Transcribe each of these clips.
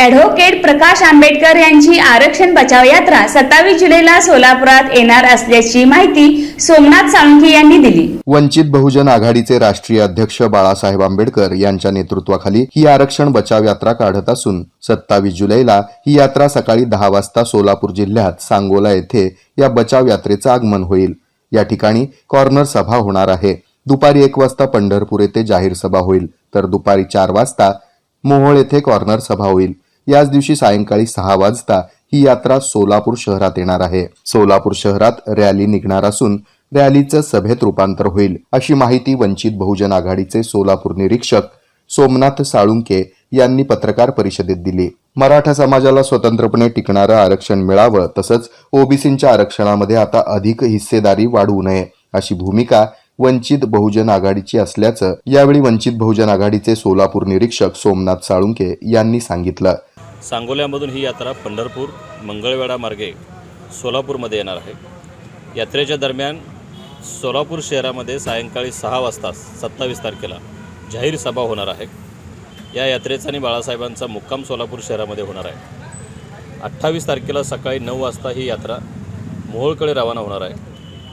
Advocate Prakash Ambedkar यांची आरक्षण बचाव यात्रा 27 जुलैला सोलापुरात येणार असल्याची माहिती सोमनाथ साळुंखे यांनी दिली। वंचित बहुजन आघाडीचे राष्ट्रीय अध्यक्ष बाळासाहेब आंबेडकर यांच्या नेतृत्वाखाली ही आरक्षण बचाव यात्रा काढत असून 27 जुलैला ही यात्रा सकाळी 10 वाजता सोलापूर जिल्ह्यात सांगोला येथे या बचाव यात्रेचं आगमन होईल। या ठिकाणी कॉर्नर सभा होणार आहे। दुपारी 1 वाजता पंढरपूर येथे जाहीर सभा होईल, तर दुपारी 4 वाजता मोहोळ येथे कॉर्नर सभा होईल। याच दिवशी सायंकाळी 6 वाजता ही यात्रा सोलापूर शहरात येणार आहे। सोलापूर शहरात रॅली निघणार असून रॅलीचं सभेत रूपांतर होईल, अशी माहिती वंचित बहुजन आघाडीचे सोलापूर निरीक्षक सोमनाथ साळुंखे यांनी पत्रकार परिषदेत दिली। मराठा समाजाला स्वतंत्रपणे टिकणारं आरक्षण मिळावं, तसंच ओबीसींच्या आरक्षणामध्ये आता अधिक हिस्सेदारी वाढवू नये, अशी भूमिका वंचित बहुजन आघाडीची असल्याचं यावेळी वंचित बहुजन आघाडीचे सोलापूर निरीक्षक सोमनाथ साळुंखे यांनी सांगितलं। सांगोल्यामधून ही यात्रा पंढरपूर मंगळवेढा मार्गे सोलापूरमध्ये येणार आहे। यात्रेच्या दरम्यान सोलापूर शहरामध्ये सायंकाळी 6 वाजता 27 तारखेला जाहीर सभा होणार आहे। या यात्रेचा आणि बाळासाहेबांचा मुक्काम सोलापूर शहरामध्ये होणार आहे। 28 तारखेला सकाळी 9 वाजता ही यात्रा मोहोळकडे रवाना होणार आहे।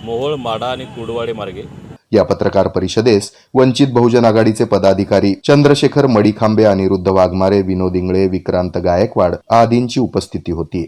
मोहोळ, माडा आणि कुर्डवाडी मार्गे। या पत्रकार परिषदेस वंचित बहुजन आघाडीचे पदाधिकारी चंद्रशेखर मडीखांबे, अनिरुद्ध वाघमारे, विनोद इंगळे, विक्रांत गायकवाड आदींची उपस्थिती होती।